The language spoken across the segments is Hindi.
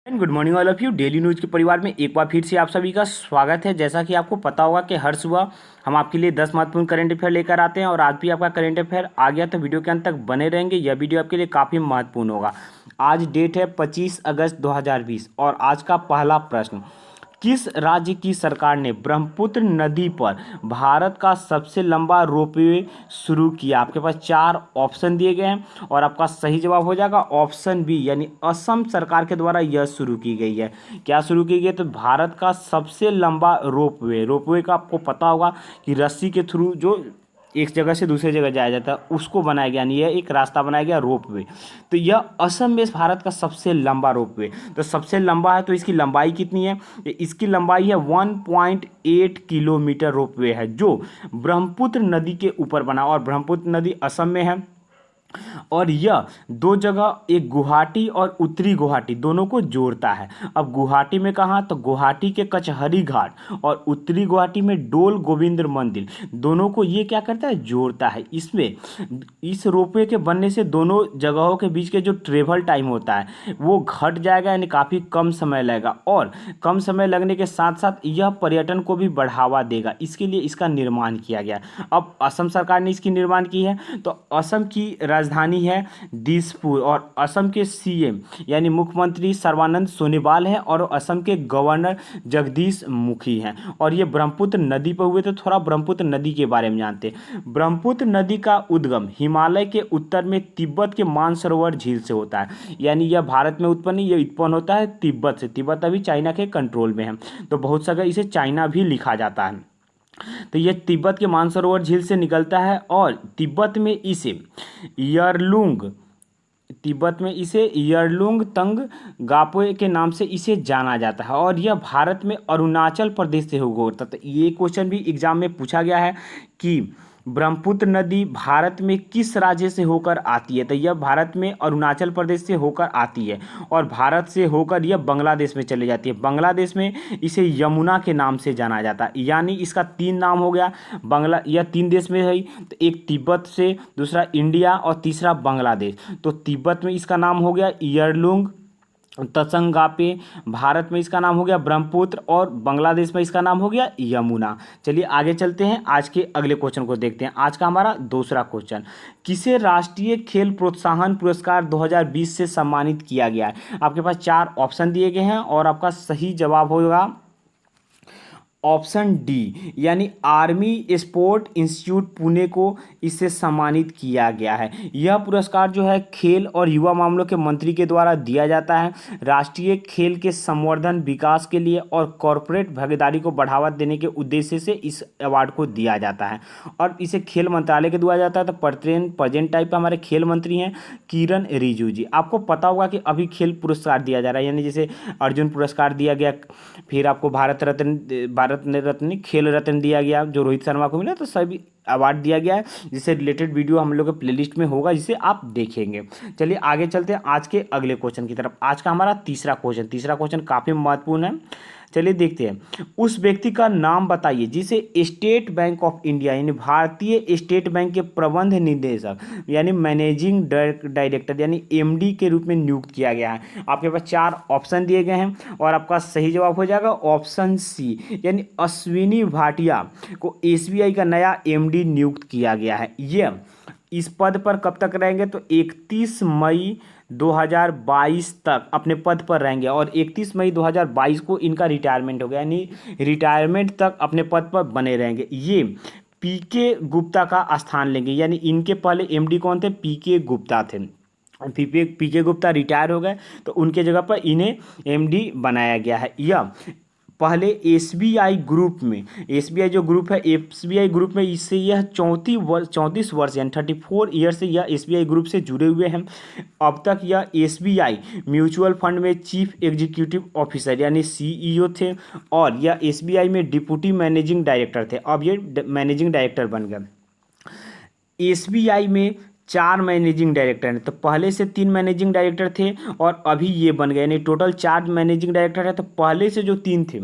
Good morning all of you. Daily news के परिवार में एक बार फिर से आप सभी का स्वागत है। जैसा कि आपको पता होगा कि हर सुबह हम आपके लिए 10 महत्वपूर्ण करंट अफेयर लेकर आते हैं और आज भी आपका करंट अफेयर आ गया, तो वीडियो के अंत तक बने रहेंगे। यह वीडियो आपके लिए काफ़ी महत्वपूर्ण होगा। आज डेट है 25 अगस्त 2020 और आज का पहला प्रश्न, किस राज्य की सरकार ने ब्रह्मपुत्र नदी पर भारत का सबसे लंबा रोपवे शुरू किया? आपके पास 4 ऑप्शन दिए गए हैं और आपका सही जवाब हो जाएगा ऑप्शन बी, यानी असम सरकार के द्वारा यह शुरू की गई है। क्या शुरू की गई? तो भारत का सबसे लंबा रोपवे। रोपवे का आपको पता होगा कि रस्सी के थ्रू जो एक जगह से दूसरी जगह जाया जाता है, उसको बनाया गया, यानी यह एक रास्ता बनाया गया रोपवे। तो यह असम में भारत का सबसे लंबा रोपवे। तो सबसे लंबा है तो इसकी लंबाई कितनी है? इसकी लंबाई है 1.8 किलोमीटर रोपवे है, जो ब्रह्मपुत्र नदी के ऊपर बना, और ब्रह्मपुत्र नदी असम में है। और यह दो जगह, एक गुवाहाटी और उत्तरी गुवाहाटी, दोनों को जोड़ता है। अब गुवाहाटी में कहाँ? तो गुवाहाटी के कचहरी घाट और उत्तरी गुवाहाटी में डोल गोविंद मंदिर, दोनों को ये क्या करता है? जोड़ता है। इसमें इस रोपवे के बनने से दोनों जगहों के बीच के जो ट्रेवल टाइम होता है वो घट जाएगा, यानी काफ़ी कम समय लगेगा। और कम समय लगने के साथ साथ यह पर्यटन को भी बढ़ावा देगा, इसके लिए इसका निर्माण किया गया। अब असम सरकार ने इसकी निर्माण की है, तो असम की राजधानी है दिसपुर और असम के सीएम यानी मुख्यमंत्री सर्बानंद सोनोवाल हैं और असम के गवर्नर जगदीश मुखी हैं। और ये ब्रह्मपुत्र नदी पर हुए। तो थोड़ा ब्रह्मपुत्र नदी के बारे में जानते हैं। ब्रह्मपुत्र नदी का उद्गम हिमालय के उत्तर में तिब्बत के मानसरोवर झील से होता है, यानी यह भारत में उत्पन्न नहीं, यह उत्पन्न होता है तिब्बत से। तिब्बत अभी चाइना के कंट्रोल में है, तो बहुत जगह इसे चाइना भी लिखा जाता है। तो ये तिब्बत के मानसरोवर झील से निकलता है और यरलुंग तिब्बत में इसे यरलुंग तंग गापोए के नाम से इसे जाना जाता है। और यह भारत में अरुणाचल प्रदेश से होता है। तो ये क्वेश्चन भी एग्जाम में पूछा गया है कि ब्रह्मपुत्र नदी भारत में किस राज्य से होकर आती है? तो यह भारत में अरुणाचल प्रदेश से होकर आती है और भारत से होकर यह बांग्लादेश में चली जाती है। बांग्लादेश में इसे यमुना के नाम से जाना जाता है, यानी इसका 3 नाम हो गया। यह 3 देश में है, तो एक तिब्बत से, दूसरा इंडिया और तीसरा बांग्लादेश। तो तिब्बत में इसका नाम हो गया यरलुंग तसंगापे, भारत में इसका नाम हो गया ब्रह्मपुत्र और बांग्लादेश में इसका नाम हो गया यमुना। चलिए आगे चलते हैं, आज के अगले क्वेश्चन को देखते हैं। आज का हमारा दूसरा क्वेश्चन, किसे राष्ट्रीय खेल प्रोत्साहन पुरस्कार 2020 से सम्मानित किया गया है? आपके पास 4 ऑप्शन दिए गए हैं और आपका सही जवाब होगा ऑप्शन डी, यानी आर्मी स्पोर्ट इंस्टीट्यूट पुणे को इससे सम्मानित किया गया है। यह पुरस्कार जो है खेल और युवा मामलों के मंत्री के द्वारा दिया जाता है, राष्ट्रीय खेल के संवर्धन, विकास के लिए और कॉरपोरेट भागीदारी को बढ़ावा देने के उद्देश्य से इस अवार्ड को दिया जाता है। और इसे खेल मंत्रालय के द्वारा जाता है। तो प्रेजेंट टाइप पर हमारे खेल मंत्री हैं किरण रिजिजू जी। आपको पता होगा कि अभी खेल पुरस्कार दिया जा रहा है, यानी जैसे अर्जुन पुरस्कार दिया गया, फिर आपको भारत रत्न खेल रत्न दिया गया जो रोहित शर्मा को मिला। तो सभी अवार्ड दिया गया है, जिससे रिलेटेड वीडियो हम लोग के प्लेलिस्ट में होगा, जिसे आप देखेंगे। चलिए आगे चलते हैं आज के अगले क्वेश्चन की तरफ। आज का हमारा तीसरा क्वेश्चन काफ़ी महत्वपूर्ण है। चलिए देखते हैं, उस व्यक्ति का नाम बताइए जिसे स्टेट बैंक ऑफ इंडिया यानी भारतीय स्टेट बैंक के प्रबंध निदेशक यानी मैनेजिंग डायरेक्टर यानी एमडी के रूप में नियुक्त किया गया है। आपके पास 4 ऑप्शन दिए गए हैं और आपका सही जवाब हो जाएगा ऑप्शन सी, यानी अश्विनी भाटिया को एसबीआई का नया एमडी नियुक्त किया गया है। यह इस पद पर कब तक रहेंगे? तो 31 मई 2022 तक अपने पद पर रहेंगे और 31 मई 2022 को इनका रिटायरमेंट हो गया, यानी रिटायरमेंट तक अपने पद पर बने रहेंगे। ये पीके गुप्ता का स्थान लेंगे, यानी इनके पहले एमडी कौन थे? पीके गुप्ता थे। पीके गुप्ता रिटायर हो गए तो उनके जगह पर इन्हें एमडी बनाया गया है। यह पहले एसबीआई ग्रुप में, एसबीआई जो ग्रुप है, एसबीआई ग्रुप में इससे यह 34 वर्ष यानी 34 ईयर से यह एसबीआई ग्रुप से जुड़े हुए हैं। अब तक यह एसबीआई म्यूचुअल फंड में चीफ एग्जीक्यूटिव ऑफिसर यानी सीईओ थे और यह एसबीआई में डिप्टी मैनेजिंग डायरेक्टर थे। अब ये मैनेजिंग डायरेक्टर बन गए। एसबीआई में 4 मैनेजिंग डायरेक्टर हैं। तो पहले से 3 मैनेजिंग डायरेक्टर थे और अभी ये बन गए, यानी टोटल 4 मैनेजिंग डायरेक्टर है। तो पहले से जो 3 थे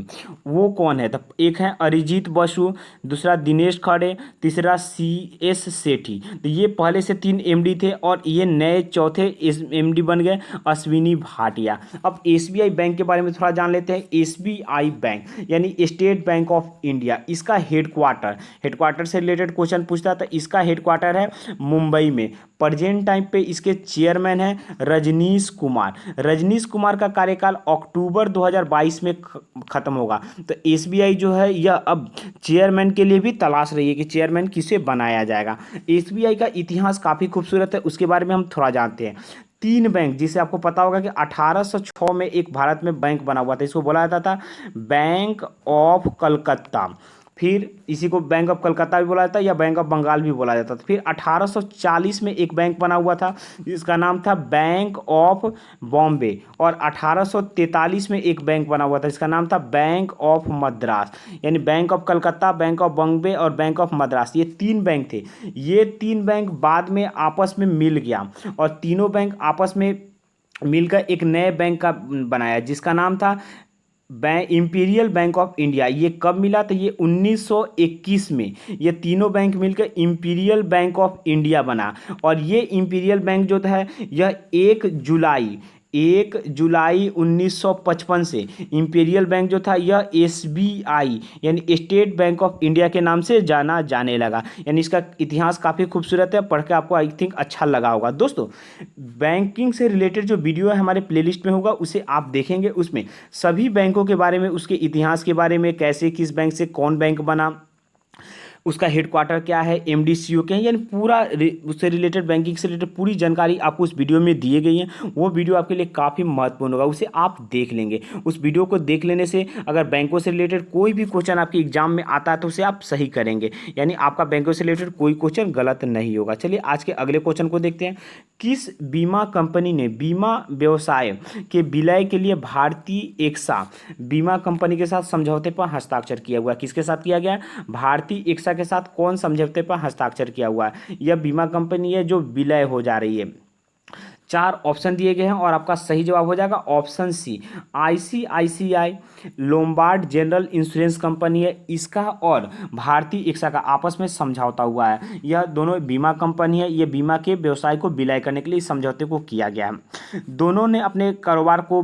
वो कौन है? तो एक है अरिजीत बसु, दूसरा दिनेश खड़े, तीसरा CS सेठी। तो ये पहले से 3 MD थे और ये नए चौथे MD बन गए अश्विनी भाटिया। अब SBI बैंक के बारे में थोड़ा जान लेते हैं। SBI बैंक यानी स्टेट बैंक ऑफ इंडिया, इसका हेडक्वार्टर से रिलेटेड क्वेश्चन पूछता था। इसका हेडक्वार्टर है मुंबई में। प्रेजेंट टाइम पे इसके चेयरमैन हैं रजनीश कुमार का कार्यकाल अक्टूबर 2022 में खत्म होगा। तो SBI जो है यह अब चेयरमैन के लिए भी तलाश रही है कि चेयरमैन किसे बनाया जाएगा। SBI का इतिहास काफ़ी खूबसूरत है, उसके बारे में हम थोड़ा जानते हैं। 3 बैंक, जिसे आपको पता होगा कि 1806 में एक भारत में बैंक बना हुआ था, इसको बोला जाता था बैंक ऑफ कलकत्ता। फिर इसी को बैंक ऑफ कलकत्ता भी बोला जाता है या बैंक ऑफ बंगाल भी बोला जाता था। फिर 1840 में एक बैंक बना हुआ था, जिसका नाम था बैंक ऑफ बॉम्बे। और 1843 में एक बैंक बना हुआ था, जिसका नाम था बैंक ऑफ मद्रास। यानी bank of Calcutta, bank of Bombay और बैंक ऑफ मद्रास, ये 3 बैंक थे। ये 3 बैंक बाद में आपस में मिल गया और तीनों बैंक आपस में मिलकर एक नए बैंक का बनाया, जिसका नाम था इंपीरियल बैंक ऑफ इंडिया। ये कब मिला? तो ये 1921 में ये तीनों बैंक मिलकर इंपीरियल बैंक ऑफ इंडिया बना। और ये इंपीरियल बैंक जो है यह 1 जुलाई 1955 से इंपीरियल बैंक जो था यह SBI यानी स्टेट बैंक ऑफ इंडिया के नाम से जाना जाने लगा। यानी इसका इतिहास काफ़ी खूबसूरत है, पढ़ के आपको आई थिंक अच्छा लगा होगा। दोस्तों, बैंकिंग से रिलेटेड जो वीडियो है हमारे प्लेलिस्ट में होगा, उसे आप देखेंगे। उसमें सभी बैंकों के बारे में, उसके इतिहास के बारे में, कैसे किस बैंक से कौन बैंक बना, उसका हेडक्वार्टर क्या है, MD CEO क्या है, यानी पूरा उससे रिलेटेड, बैंकिंग से रिलेटेड पूरी जानकारी आपको उस वीडियो में दिए गई है। वो वीडियो आपके लिए काफ़ी महत्वपूर्ण होगा, उसे आप देख लेंगे। उस वीडियो को देख लेने से अगर बैंकों से रिलेटेड कोई भी क्वेश्चन आपके एग्जाम में आता है तो उसे आप सही करेंगे, यानी आपका बैंकों से रिलेटेड कोई क्वेश्चन गलत नहीं होगा। चलिए आज के अगले क्वेश्चन को देखते हैं। किस बीमा कंपनी ने बीमा व्यवसाय के विलय के लिए भारतीय एक्सा बीमा कंपनी के साथ समझौते पर हस्ताक्षर किया हुआ है? किसके साथ किया गया? भारतीय एक्सा के साथ कौन समझौते पर हस्ताक्षर किया हुआ है? यह बीमा कंपनी है जो विलय हो जा रही है। 4 ऑप्शन दिए गए हैं और आपका सही जवाब हो जाएगा option C, ICICI Lombard general insurance company है। इसका और भारतीय एक्सा का आपस में समझौता हुआ है। यह दोनों बीमा कंपनी है, ये बीमा के व्यवसाय को विलय करने के लिए इस समझौते को किया गया है। दोनों ने अपने कारोबार को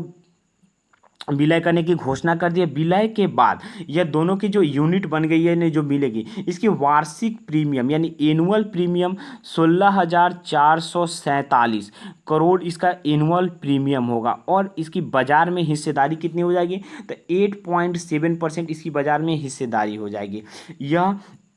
विलय करने की घोषणा कर दी है। विलय के बाद यह दोनों की जो यूनिट बन गई है, जो मिलेगी, इसकी वार्षिक प्रीमियम यानी एनुअल प्रीमियम 16,447 करोड़ इसका एनुअल प्रीमियम होगा। और इसकी बाजार में हिस्सेदारी कितनी हो जाएगी? तो 8.7% इसकी बाजार में हिस्सेदारी हो जाएगी। यह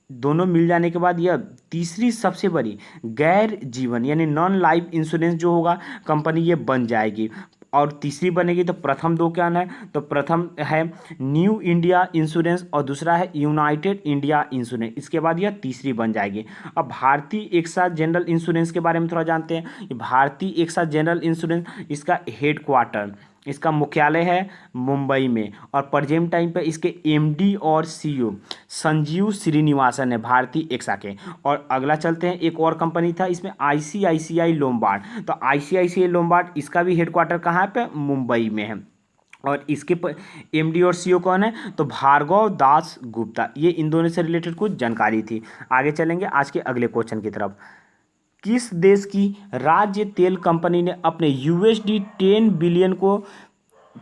दोनों मिल जाने के बाद यह तीसरी सबसे बड़ी गैर जीवन यानी नॉन लाइफ इंश्योरेंस जो होगा कंपनी, ये बन जाएगी। और तीसरी बनेगी तो प्रथम 2 क्या है? तो प्रथम है न्यू इंडिया इंश्योरेंस और दूसरा है यूनाइटेड इंडिया इंश्योरेंस। इसके बाद यह तीसरी बन जाएगी। अब भारतीय एक्सा जनरल इंश्योरेंस के बारे में थोड़ा जानते हैं। भारतीय एक्सा जनरल इंश्योरेंस, इसका हेडक्वार्टर, इसका मुख्यालय है मुंबई में। और प्रेजेंट टाइम पे इसके MD और CEO संजीव श्रीनिवासन है भारतीय एक्सा के। और अगला चलते हैं, एक और कंपनी था इसमें ICICI लोम्बार्ड। तो ICICI लोम्बार्ड, इसका भी हेडक्वार्टर कहाँ पे? मुंबई में है। और इसके MD और CEO कौन है? तो भार्गव दास गुप्ता। ये इन दोनों से रिलेटेड कुछ जानकारी थी। आगे चलेंगे आज के अगले क्वेश्चन की तरफ। किस देश की राज्य तेल कंपनी ने अपने $10 बिलियन को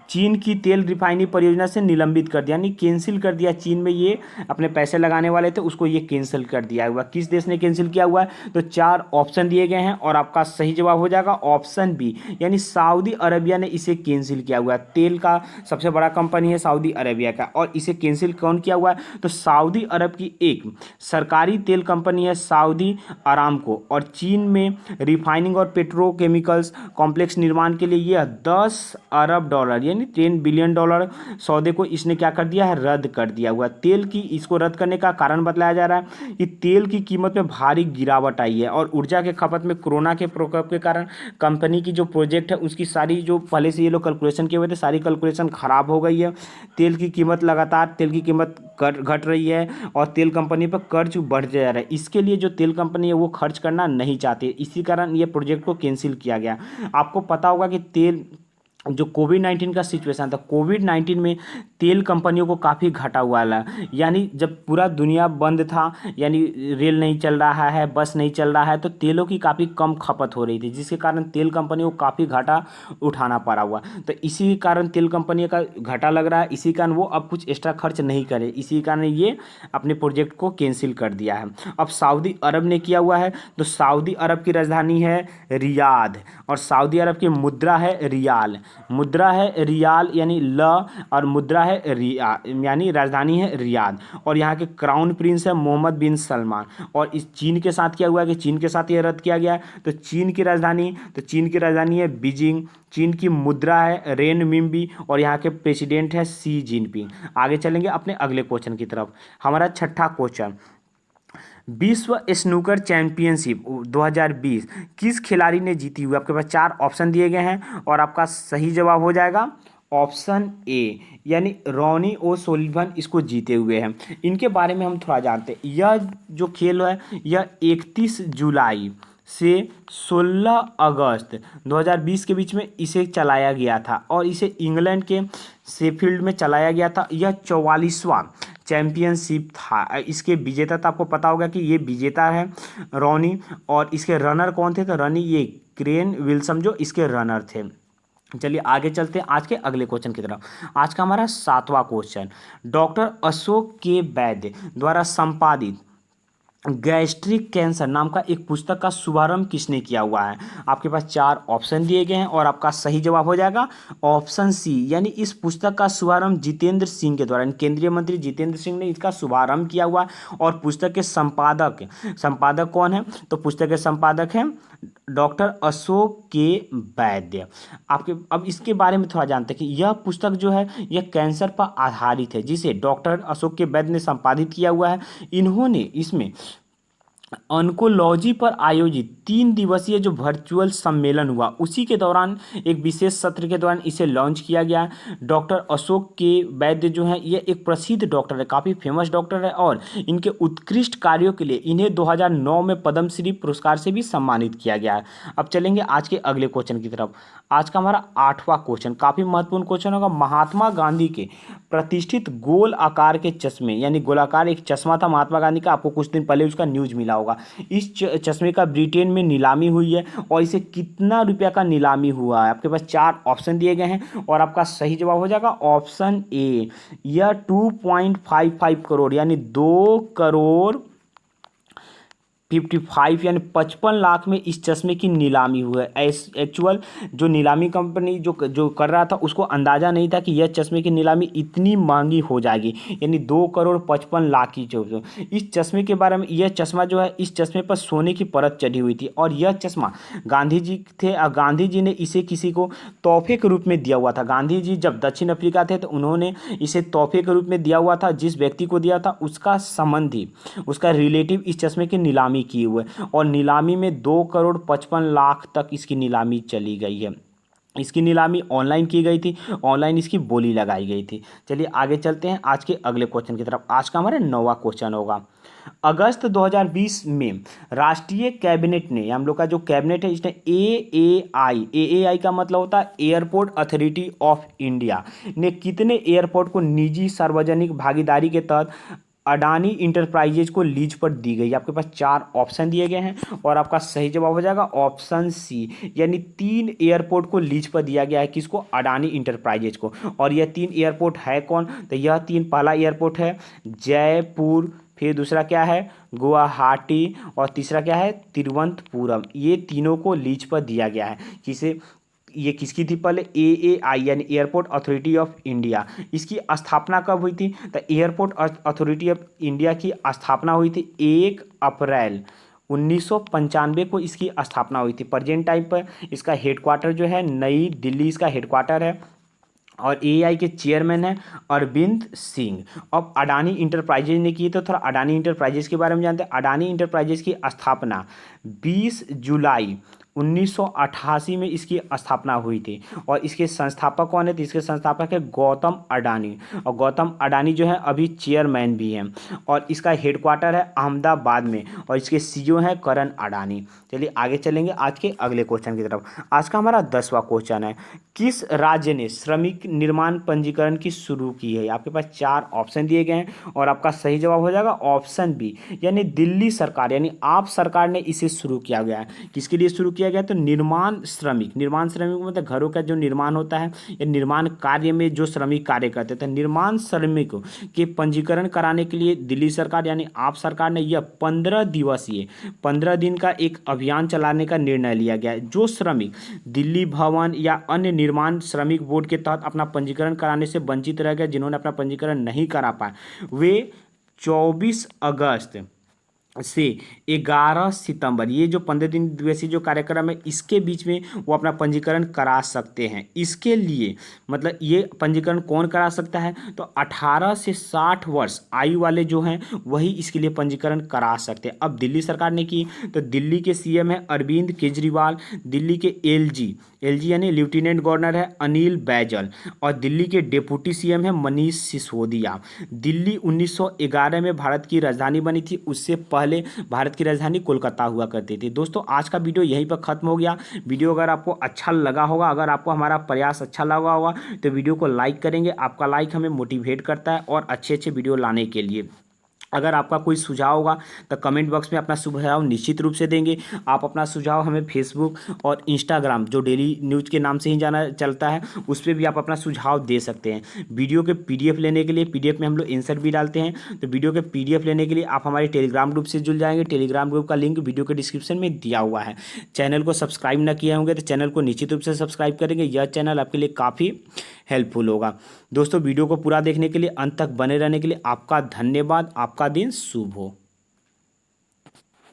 चीन की तेल रिफाइनरी परियोजना से निलंबित कर दिया, यानी कैंसिल कर दिया? चीन में ये अपने पैसे लगाने वाले थे, उसको ये कैंसिल कर दिया हुआ। किस देश ने कैंसिल किया हुआ है? तो 4 ऑप्शन दिए गए हैं और आपका सही जवाब हो जाएगा ऑप्शन बी, यानी सऊदी अरबिया ने इसे कैंसिल किया हुआ है। तेल का सबसे बड़ा कंपनी है सऊदी अरबिया का, और इसे कैंसिल कौन किया हुआ है? तो सऊदी अरब की एक सरकारी तेल कंपनी है सऊदी अरामको। और चीन में रिफाइनिंग और पेट्रोकेमिकल्स कॉम्प्लेक्स निर्माण के लिए यह $10 अरब यानी $10 बिलियन सौदे को इसने क्या कर दिया है, रद्द कर दिया हुआ। तेल की इसको रद्द करने का कारण बताया जा रहा है कि तेल की कीमत में भारी गिरावट आई है और ऊर्जा के खपत में कोरोना के प्रकोप के कारण कंपनी की जो प्रोजेक्ट है उसकी सारी जो पहले से ये लोग कैलकुलेशन किए हुए थे सारी कैलकुलेशन खराब हो गई है। तेल की कीमत लगातार तेल की कीमत घट रही है और तेल कंपनी पर कर्ज बढ़ते जा रहा है। इसके लिए जो तेल कंपनी है वो खर्च करना नहीं चाहती, इसी कारण ये प्रोजेक्ट को कैंसिल किया गया। आपको पता होगा कि तेल जो कोविड-19 का सिचुएशन था, कोविड-19 में तेल कंपनियों को काफ़ी घाटा हुआ है। यानी जब पूरा दुनिया बंद था, यानी रेल नहीं चल रहा है, बस नहीं चल रहा है, तो तेलों की काफ़ी कम खपत हो रही थी, जिसके कारण तेल कंपनियों को काफ़ी घाटा उठाना पड़ा हुआ। तो इसी कारण तेल कंपनी का घाटा लग रहा है, इसी कारण वो अब कुछ एक्स्ट्रा खर्च नहीं करे, इसी कारण ये अपने प्रोजेक्ट को कैंसिल कर दिया है। अब सऊदी अरब ने किया हुआ है, तो सऊदी अरब की राजधानी है रियाद और सऊदी अरब की मुद्रा है रियाल। मुद्रा है रियाल यानी ल और मुद्रा है रिया यानी राजधानी है रियाद और यहाँ के क्राउन प्रिंस है मोहम्मद बिन सलमान। और इस चीन के साथ क्या हुआ है कि चीन के साथ ये रद्द किया गया है। तो चीन की राजधानी है बीजिंग। चीन की मुद्रा है रेनमिनबी और यहाँ के प्रेसिडेंट है शी जिनपिंग। आगे चलेंगे अपने अगले क्वेश्चन की तरफ। हमारा छठा क्वेश्चन, विश्व स्नूकर चैंपियनशिप 2020 किस खिलाड़ी ने जीती हुई? आपके पास 4 ऑप्शन दिए गए हैं और आपका सही जवाब हो जाएगा ऑप्शन ए, यानी रॉनी ओ सोलिवन इसको जीते हुए हैं। इनके बारे में हम थोड़ा जानते हैं। यह जो खेल है यह 31 जुलाई से 16 अगस्त 2020 के बीच में इसे चलाया गया था और इसे इंग्लैंड के शेफील्ड में चलाया गया था। यह 44वां चैंपियनशिप था। इसके विजेता तो आपको पता होगा कि ये विजेता है रॉनी और इसके रनर कौन थे? तो रनी ये क्रेन विल्सन जो इसके रनर थे। चलिए आगे चलते हैं आज के अगले क्वेश्चन की तरफ। आज का हमारा 7वां क्वेश्चन, डॉक्टर अशोक के वैद्य द्वारा संपादित गैस्ट्रिक कैंसर नाम का एक पुस्तक का शुभारंभ किसने किया हुआ है? आपके पास 4 ऑप्शन दिए गए हैं और आपका सही जवाब हो जाएगा ऑप्शन सी, यानी इस पुस्तक का शुभारंभ जितेंद्र सिंह के द्वारा, केंद्रीय मंत्री जितेंद्र सिंह ने इसका शुभारंभ किया हुआ है। और पुस्तक के संपादक कौन है? तो पुस्तक के संपादक हैं डॉक्टर अशोक के वैद्य। आपके अब इसके बारे में थोड़ा जानते हैं कि यह पुस्तक जो है यह कैंसर पर आधारित है, जिसे डॉक्टर अशोक के वैद्य ने संपादित किया हुआ है। इन्होंने इसमें ऑन्कोलॉजी पर आयोजित 3 दिवसीय जो वर्चुअल सम्मेलन हुआ उसी के दौरान एक विशेष सत्र के दौरान इसे लॉन्च किया गया। डॉक्टर अशोक के वैद्य जो है ये एक प्रसिद्ध डॉक्टर है, काफ़ी फेमस डॉक्टर है और इनके उत्कृष्ट कार्यों के लिए इन्हें 2009 में पद्मश्री पुरस्कार से भी सम्मानित किया गया है। अब चलेंगे आज के अगले क्वेश्चन की तरफ। आज का हमारा 8वां क्वेश्चन काफ़ी महत्वपूर्ण क्वेश्चन होगा। महात्मा गांधी के प्रतिष्ठित गोल आकार के चश्मे, यानी गोलाकार एक चश्मा था महात्मा गांधी का, आपको कुछ दिन पहले उसका न्यूज मिला होगा। इस चश्मे का ब्रिटेन में नीलामी हुई है और इसे कितना रुपया का नीलामी हुआ है? आपके पास 4 ऑप्शन दिए गए हैं और आपका सही जवाब हो जाएगा ऑप्शन ए, यह 2.55 करोड़ यानी 2 करोड़ 55 यानी 55 लाख में इस चश्मे की नीलामी हुई है। एक्चुअल जो नीलामी कंपनी जो कर रहा था उसको अंदाज़ा नहीं था कि यह चश्मे की नीलामी इतनी महंगी हो जाएगी, यानी 2 करोड़ 55 लाख की जो इस चश्मे के बारे में। यह चश्मा जो है इस चश्मे पर सोने की परत चढ़ी हुई थी और यह चश्मा गांधी जी थे और गांधी जी ने इसे किसी को तोहफे के रूप में दिया हुआ था। गांधी जी जब दक्षिण अफ्रीका थे तो उन्होंने इसे तोहफे के रूप में दिया हुआ था। जिस व्यक्ति को दिया था उसका संबंधी, उसका रिलेटिव इस चश्मे की नीलामी किए हुए और नीलामी में 2 करोड़ 55 लाख तक इसकी नीलामी चली गई है। इसकी नीलामी ऑनलाइन की गई थी, ऑनलाइन इसकी बोली लगाई गई थी। चलिए आगे चलते हैं आज के अगले क्वेश्चन की तरफ। आज का हमारा 9वां क्वेश्चन होगा। अगस्त 2020 में राष्ट्रीय कैबिनेट ने, हम लोग का जो कैबिनेट है इसने एएआई का मतलब होता है एयरपोर्ट अथॉरिटी ऑफ इंडिया ने कितने एयरपोर्ट को निजी सार्वजनिक भागीदारी के तहत अडानी इंटरप्राइजेज को लीज पर दी गई? आपके पास 4 ऑप्शन दिए गए हैं और आपका सही जवाब हो जाएगा ऑप्शन सी, यानी 3 एयरपोर्ट को लीज पर दिया गया है। किसको? अडानी इंटरप्राइजेज को। और यह 3 एयरपोर्ट है कौन? तो यह 3, पहला एयरपोर्ट है जयपुर, फिर दूसरा क्या है गुवाहाटी और तीसरा क्या है तिरुवनंतपुरम। ये तीनों को लीज पर दिया गया है। किसे? ये किसकी थी? पहले एएआई यानी एयरपोर्ट अथॉरिटी ऑफ इंडिया। इसकी स्थापना कब हुई थी? तो एयरपोर्ट अथॉरिटी ऑफ इंडिया की स्थापना हुई थी 1 अप्रैल 1995 को इसकी स्थापना हुई थी। प्रेजेंट टाइम पर इसका हेडक्वार्टर जो है नई दिल्ली इसका हेडक्वार्टर है और एआई के चेयरमैन हैं अरविंद सिंह। अब अडानी इंटरप्राइजेज ने की, तो थोड़ा अडानी इंटरप्राइजेज के बारे में जानते हैं। अडानी इंटरप्राइजेज की स्थापना 20 जुलाई 1988 में इसकी स्थापना हुई थी। और इसके संस्थापक कौन है? तो इसके संस्थापक है गौतम अडानी, और गौतम अडानी जो है अभी चेयरमैन भी हैं। और इसका हेडक्वार्टर है अहमदाबाद में, और इसके सीईओ हैं करण अडानी। चलिए आगे चलेंगे आज के अगले क्वेश्चन की तरफ। आज का हमारा 10वां क्वेश्चन है, किस राज्य ने श्रमिक निर्माण पंजीकरण की शुरू की है? आपके पास 4 ऑप्शन दिए गए हैं और आपका सही जवाब हो जाएगा ऑप्शन बी, यानी दिल्ली सरकार, यानी आप सरकार ने इसे शुरू किया गया है। किसके लिए शुरू किया गया? तो निर्माण श्रमिक। निर्माण श्रमिक मतलब घरों का जो निर्माण होता है या निर्माण कार्य में जो श्रमिक कार्य करते थे, निर्माण श्रमिकों के पंजीकरण कराने के लिए दिल्ली सरकार यानी आप सरकार ने यह 15 दिवसीय 15 दिन का एक अभियान चलाने का निर्णय लिया गया है। जो श्रमिक दिल्ली भवन या अन्य निर्माण श्रमिक बोर्ड के तहत अपना पंजीकरण कराने से वंचित रह गए, जिन्होंने अपना पंजीकरण नहीं करा पाए, वे 24 अगस्त से 11 सितंबर, ये जो 15 दिन दिवसीय जो कार्यक्रम है, इसके बीच में वो अपना पंजीकरण करा सकते हैं। इसके लिए मतलब ये पंजीकरण कौन करा सकता है? तो 18 से 60 वर्ष आयु वाले जो हैं वही इसके लिए पंजीकरण करा सकते हैं। अब दिल्ली सरकार ने की, तो दिल्ली के सीएम है अरविंद केजरीवाल, दिल्ली के एलजी यानी लेफ्टिनेंट गवर्नर है अनिल बैजल, और दिल्ली के डिप्टी सीएम है मनीष सिसोदिया। दिल्ली 1911 में भारत की राजधानी बनी थी, उससे पहले भारत की राजधानी कोलकाता हुआ करती थी। दोस्तों आज का वीडियो यहीं पर खत्म हो गया। वीडियो अगर आपको अच्छा लगा होगा, अगर आपको हमारा प्रयास अच्छा लगा होगा, तो वीडियो को लाइक करेंगे। आपका लाइक हमें मोटिवेट करता है और अच्छे अच्छे वीडियो लाने के लिए। अगर आपका कोई सुझाव होगा तो कमेंट बॉक्स में अपना सुझाव निश्चित रूप से देंगे। आप अपना सुझाव हमें फेसबुक और इंस्टाग्राम, जो डेली न्यूज़ के नाम से ही जाना चलता है, उस पर भी आप अपना सुझाव दे सकते हैं। वीडियो के पीडीएफ लेने के लिए, पीडीएफ में हम लोग आंसर भी डालते हैं, तो वीडियो के पीडीएफ लेने के लिए आप हमारे टेलीग्राम ग्रुप से जुड़ जाएंगे। टेलीग्राम ग्रुप का लिंक वीडियो के डिस्क्रिप्शन में दिया हुआ है। चैनल को सब्सक्राइब ना किए होंगे तो चैनल को निश्चित रूप से सब्सक्राइब करेंगे। यह चैनल आपके लिए काफ़ी हेल्पफुल होगा। दोस्तों वीडियो को पूरा देखने के लिए, अंत तक बने रहने के लिए आपका धन्यवाद। आपका दिन शुभ हो।